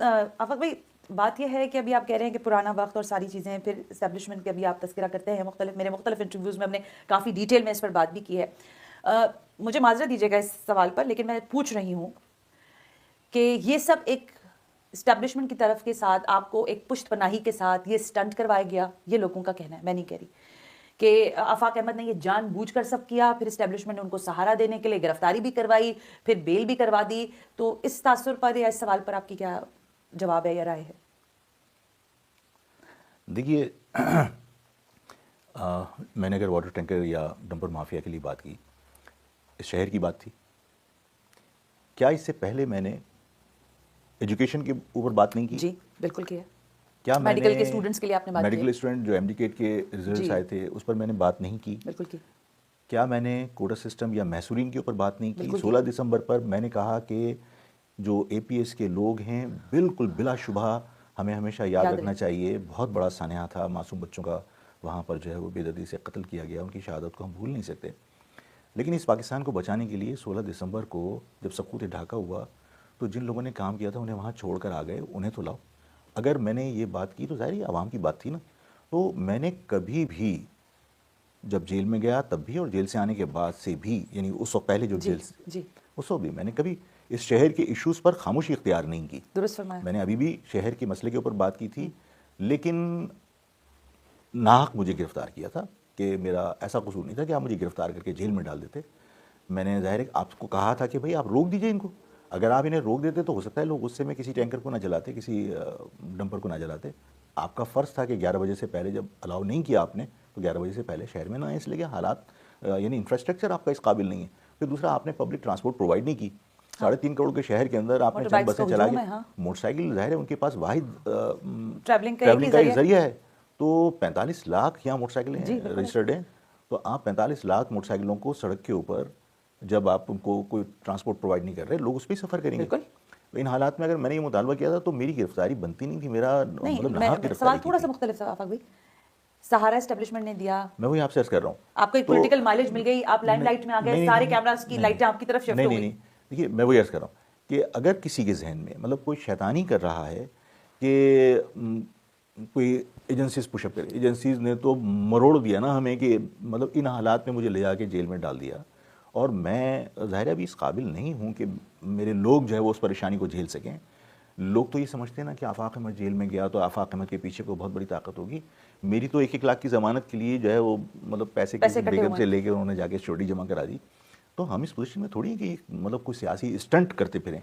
آفاق بھائی بات یہ ہے کہ ابھی آپ کہہ رہے ہیں کہ پرانا وقت اور ساری چیزیں، پھر اسٹیبلشمنٹ کے ابھی آپ تذکرہ کرتے ہیں میرے مختلف انٹرویوز میں ہم نے کافی ڈیٹیل میں اس پر بات بھی کی ہے. مجھے معذرت دیجیے گا اس سوال پر، لیکن میں پوچھ رہی ہوں کہ یہ سب ایک اسٹیبلشمنٹ کی طرف کے ساتھ آپ کو ایک پشت پناہی کے ساتھ یہ اسٹنٹ کروایا گیا، یہ لوگوں کا کہنا ہے، میں نہیں کہہ رہی کہ آفاق احمد نے یہ جان بوجھ کر سب کیا، پھر اسٹیبلشمنٹ نے ان کو سہارا دینے کے لیے گرفتاری بھی کروائی، پھر بیل بھی کروا دی. تو اس تاثر پر یا اس سوال پر آپ کی کیا جواب ہے یا رائے ہے؟ دیکھیے میں نے اگر واٹر ٹینکر یا ڈمپر مافیا کے لیے بات کی، اس شہر کی بات تھی. کیا اس سے پہلے میں نے ایجوکیشن کے اوپر بات نہیں کی؟ جی بالکل کیا. کیا میں میڈیکل نے کے اسٹوڈنٹس کے لیے آپ نے بات کی؟ میڈیکل اسٹوڈنٹ جو MD-CAT کے ریزلٹس آئے تھے اس پر میں نے بات نہیں کی؟ بالکل کی. کیا میں نے کوٹا سسٹم یا محصورین کے اوپر بات نہیں کی؟ 16 دسمبر پر میں نے کہا کہ جو APS کے لوگ ہیں بالکل بلا شبہ ہمیں ہمیشہ یاد رکھنا چاہیے، بہت بڑا سانحہ تھا، معصوم بچوں کا وہاں پر جو ہے وہ بے دردی سے قتل کیا گیا، ان کی شہادت کو ہم بھول نہیں سکتے. لیکن اس پاکستان کو بچانے کے لیے 16 دسمبر کو جب سقوط ڈھاکہ ہوا تو جن لوگوں نے کام کیا تھا انہیں وہاں چھوڑ کر آ گئے، انہیں تو لاؤ. اگر میں نے یہ بات کی تو ظاہر یہ عوام کی بات تھی نا. تو میں نے کبھی بھی جب جیل میں گیا تب بھی اور جیل سے آنے کے بعد سے بھی، یعنی اس وقت پہلے جو جیل سے اس وقت بھی میں نے کبھی اس شہر کے ایشوز پر خاموشی اختیار نہیں کی. درست فرمایا. میں نے ابھی بھی شہر کے مسئلے کے اوپر بات کی تھی، لیکن ناحق مجھے گرفتار کیا تھا کہ میرا ایسا قصور نہیں تھا کہ آپ مجھے گرفتار کر کے جیل میں ڈال دیتے. میں نے ظاہر آپ کو کہا تھا کہ بھائی آپ روک دیجئے ان کو، اگر آپ انہیں روک دیتے تو ہو سکتا ہے لوگ غصے میں کسی ٹینکر کو نہ جلاتے، کسی ڈمپر کو نہ جلاتے. آپ کا فرض تھا کہ 11 بجے سے پہلے جب الاؤ نہیں کیا آپ نے تو 11 بجے سے پہلے شہر میں نہ آئے، اس لیے کہ حالات یعنی انفراسٹرکچر آپ کا اس قابل نہیں ہے. پھر دوسرا آپ نے پبلک ٹرانسپورٹ پرووائڈ نہیں کی. 3.5 کروڑ کے شہر کے اندر آپ نے چند بسیں چلا کے، موٹر سائیکل ظاہر ہے ان کے پاس واحد ٹریولنگ کا ایک ذریعہ ہے. تو 45 لاکھ یہاں موٹر سائیکلیں رجسٹرڈ ہیں. تو آپ 45 لاکھ موٹر سائیکلوں کو سڑک کے اوپر جب آپ ان کو کوئی ٹرانسپورٹ پرووائڈ نہیں کر رہے، لوگ اس پہ سفر کریں گے. ان حالات میں اگر میں نے یہ مطالبہ کیا تھا تو میری گرفتاری بنتی نہیں تھی. میرا مطلب سوال تھوڑا سا مختلف تھا آفاق بھائی. سہارا اسٹیبلشمنٹ نے دیا، میں وہی آپ سے عرض کر رہا ہوں، آپ کو ایک پولیٹیکل مائلیج مل گئی، آپ لائم لائٹ میں آ گئے، سارے کیمراز کی لائٹیں آپ کی طرف شفٹ ہو گئی. نہیں دیکھیے میں وہی عرض کر رہا ہوں کہ اگر کسی کے ذہن میں مطلب کوئی شیطانی کر رہا ہے کہ کوئی ایجنسیز پش اپ کرے، ایجنسیز نے تو مروڑ دیا نا ہمیں کہ مطلب ان حالات میں مجھے لے جا کے جیل میں ڈال دیا، اور میں ظاہر ابھی اس قابل نہیں ہوں کہ میرے لوگ جو ہے وہ اس پریشانی کو جھیل سکیں. لوگ تو یہ سمجھتے ہیں نا کہ آفاق احمد جیل میں گیا تو آفاق احمد کے پیچھے کوئی بہت بڑی طاقت ہوگی. میری تو 1-1 لاکھ کی ضمانت کے لیے جو ہے وہ مطلب پیسے بیگم سے لے کے انہوں نے جا کے سیکورٹی جمع کرا دی. تو ہم اس پوزیشن میں تھوڑی ہیں کہ مطلب کوئی سیاسی اسٹنٹ کرتے پھریں.